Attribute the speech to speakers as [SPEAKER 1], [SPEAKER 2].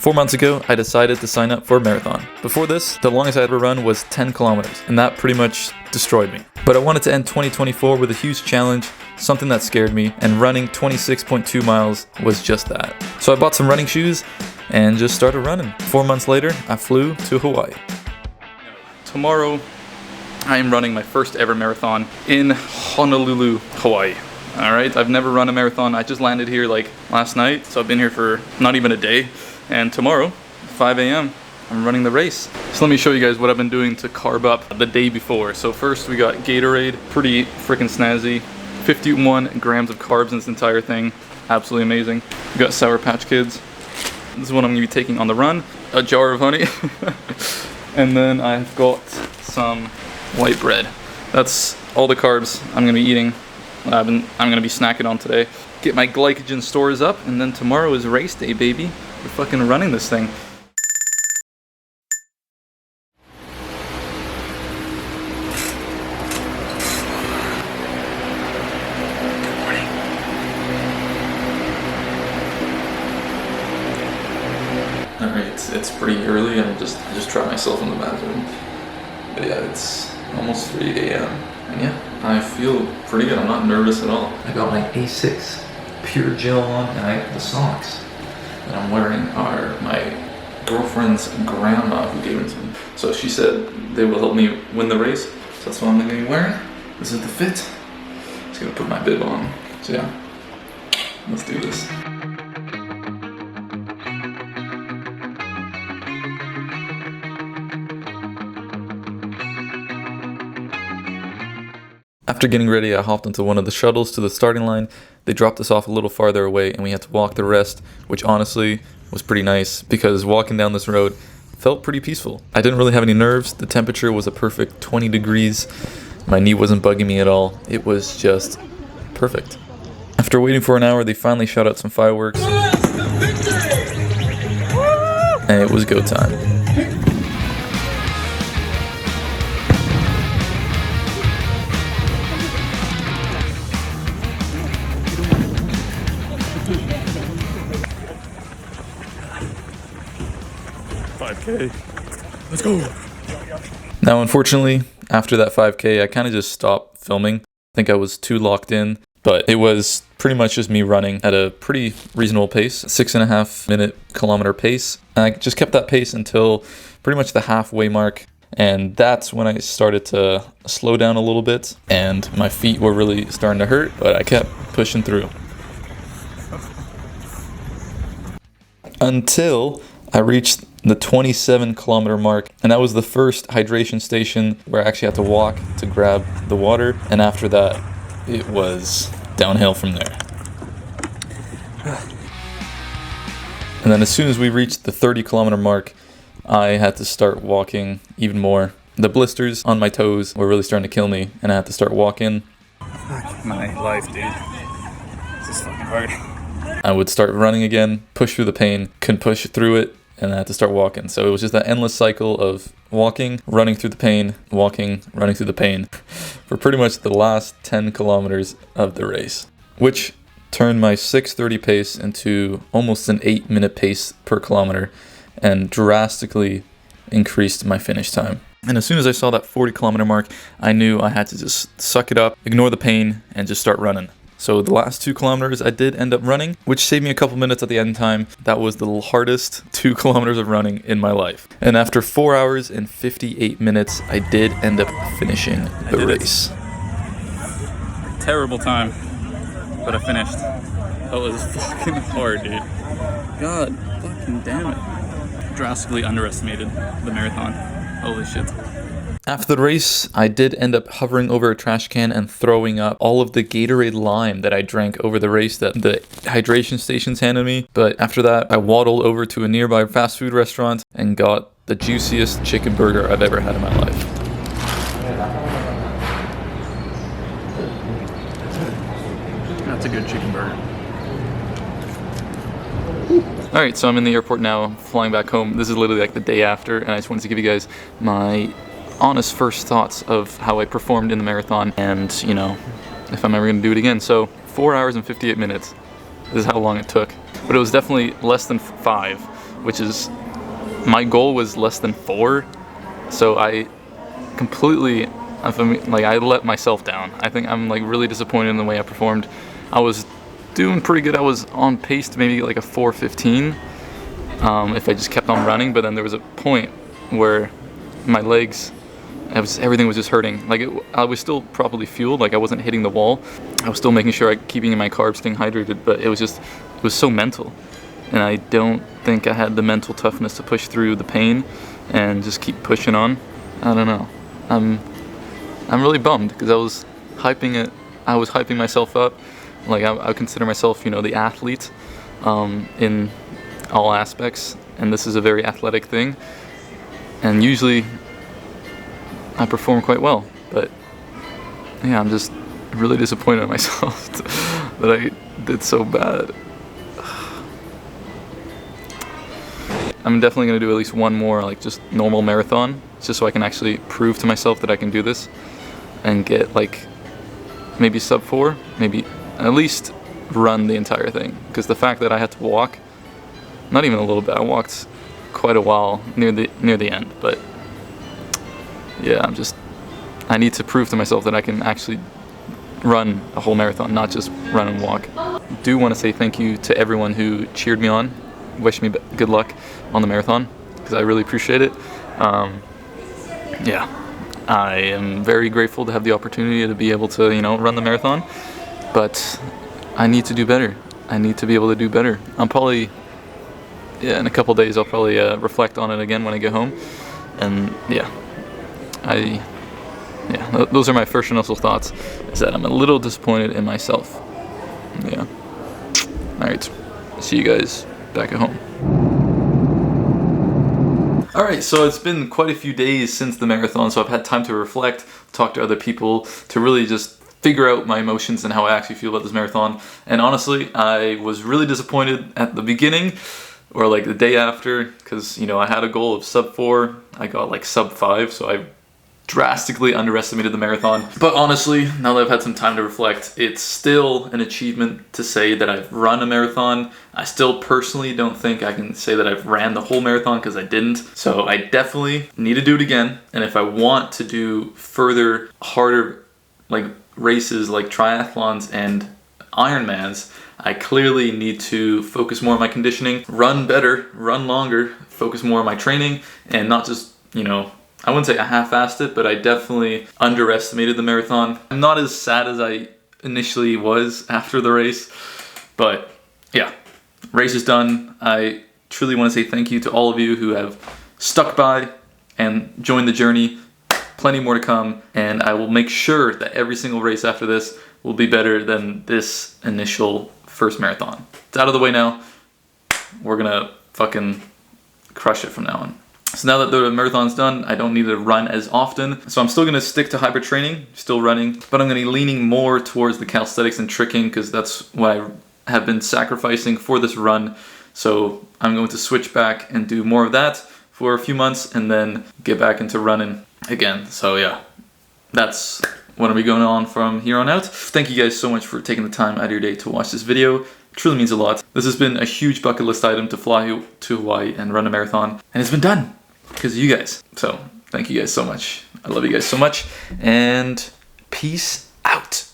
[SPEAKER 1] 4 months ago, I decided to sign up for a marathon. Before this, the longest I ever run was 10 kilometers, and that pretty much destroyed me. But I wanted to end 2024 with a huge challenge, something that scared me, and running 26.2 miles was just that. So I bought some running shoes and just started running. 4 months later, I flew to Hawaii. Tomorrow, I am running my first ever marathon in Honolulu, Hawaii. All right, I've never run a marathon. I just landed here like last night, so I've been here for not even a day. And tomorrow, 5 a.m., I'm running the race. So let me show you guys what I've been doing to carb up the day before. So first we got Gatorade, pretty freaking snazzy. 51 grams of carbs in this entire thing. Absolutely amazing. We got Sour Patch Kids. This is what I'm gonna be taking on the run. A jar of honey. And then I've got some white bread. That's all the carbs I'm gonna be eating. I'm gonna be snacking on today. Get my glycogen stores up, and then tomorrow is race day, baby. We're fucking running this thing. Good morning. Alright, it's pretty early. I just trapped myself in the bathroom. But yeah, it's almost 3 a.m. And yeah, I feel pretty good. I'm not nervous at all. I got my Asics Pure Gel on, and the socks that I'm wearing are my girlfriend's grandma who gave them to me. So she said they will help me win the race. So that's what I'm gonna be wearing. This is the fit. Just gonna put my bib on. So yeah, let's do this. After getting ready, I hopped into one of the shuttles to the starting line. They dropped us off a little farther away and we had to walk the rest, which honestly was pretty nice because walking down this road felt pretty peaceful. I didn't really have any nerves. The temperature was a perfect 20 degrees. My knee wasn't bugging me at all. It was just perfect. After waiting for an hour, they finally shot out some fireworks. And it was go time. 5K. Let's go. Now, unfortunately, after that 5K, I kind of just stopped filming. I think I was too locked in, but it was pretty much just me running at a pretty reasonable pace, 6.5 minute kilometer pace. And I just kept that pace until pretty much the halfway mark. And that's when I started to slow down a little bit and my feet were really starting to hurt, but I kept pushing through. Until I reached the 27 kilometer mark, and that was the first hydration station where I actually had to walk to grab the water, and after that it was downhill from there. And then as soon as we reached the 30 kilometer mark, I had to start walking even more. The blisters on my toes were really starting to kill me, and I had to start walking. Fuck my life, dude. This is fucking hard. I would start running again, push through the pain, couldn't push through it, and I had to start walking. So it was just that endless cycle of walking, running through the pain, walking, running through the pain for pretty much the last 10 kilometers of the race, which turned my 6:30 pace into almost an 8-minute pace per kilometer and drastically increased my finish time. And as soon as I saw that 40 kilometer mark, I knew I had to just suck it up, ignore the pain, and just start running. So the last 2 kilometers I did end up running, which saved me a couple minutes at the end time. That was the hardest 2 kilometers of running in my life. And after 4 hours and 58 minutes, I did end up finishing the race. Terrible time, but I finished. That was fucking hard, dude. God fucking damn it. Drastically underestimated the marathon. Holy shit. After the race, I did end up hovering over a trash can and throwing up all of the Gatorade lime that I drank over the race that the hydration stations handed me. But after that, I waddled over to a nearby fast food restaurant and got the juiciest chicken burger I've ever had in my life. That's a good chicken burger. Alright, so I'm in the airport now, flying back home. This is literally like the day after, and I just wanted to give you guys my honest first thoughts of how I performed in the marathon and, you know, if I'm ever going to do it again. So 4 hours and 58 minutes. This is how long it took. But it was definitely less than 5 which is, my goal was less than 4. So I completely, like, I let myself down. I think I'm like really disappointed in the way I performed. I was doing pretty good. I was on pace to maybe like a 4:15 if I just kept on running, but then there was a point where my legs, everything was just hurting. Like I was still properly fueled, like I wasn't hitting the wall. I was still making sure keeping my carbs, staying hydrated, but it was so mental. And I don't think I had the mental toughness to push through the pain and just keep pushing on. I don't know. I'm really bummed because I was hyping myself up. Like I consider myself, the athlete in all aspects, and this is a very athletic thing. And usually I perform quite well, but yeah, I'm just really disappointed in myself that I did so bad. I'm definitely going to do at least one more, like, just normal marathon, just so I can actually prove to myself that I can do this and get, like, maybe sub 4, maybe at least run the entire thing. Because the fact that I had to walk, not even a little bit, I walked quite a while near the end, but yeah, I need to prove to myself that I can actually run a whole marathon, not just run and walk. Do want to say thank you to everyone who cheered me on, wished me good luck on the marathon, because I really appreciate it. Yeah, I am very grateful to have the opportunity to be able to, run the marathon, but I need to do better. I need to be able to do better. I'm probably, in a couple days, I'll probably reflect on it again when I get home, and yeah, those are my first initial thoughts, is that I'm a little disappointed in myself. Yeah. Alright, see you guys back at home. Alright, so it's been quite a few days since the marathon, so I've had time to reflect, talk to other people, to really just figure out my emotions and how I actually feel about this marathon. And honestly, I was really disappointed at the beginning, or like the day after, because, I had a goal of sub 4, I got like sub 5, so I drastically underestimated the marathon. But honestly, now that I've had some time to reflect, it's still an achievement to say that I've run a marathon. I still personally don't think I can say that I've ran the whole marathon, because I didn't. So I definitely need to do it again. And if I want to do further, harder like races like triathlons and Ironmans, I clearly need to focus more on my conditioning, run better, run longer, focus more on my training, and not just, I wouldn't say I half-assed it, but I definitely underestimated the marathon. I'm not as sad as I initially was after the race, but yeah, race is done. I truly want to say thank you to all of you who have stuck by and joined the journey. Plenty more to come, and I will make sure that every single race after this will be better than this initial first marathon. It's out of the way now. We're gonna fucking crush it from now on. So now that the marathon's done, I don't need to run as often. So I'm still gonna stick to hybrid training, still running, but I'm gonna be leaning more towards the calisthenics and tricking, because that's what I have been sacrificing for this run. So I'm going to switch back and do more of that for a few months and then get back into running again. So yeah, that's what will be going on from here on out. Thank you guys so much for taking the time out of your day to watch this video. It truly means a lot. This has been a huge bucket list item, to fly to Hawaii and run a marathon, and it's been done because of you guys. So thank you guys so much. I love you guys so much, and peace out.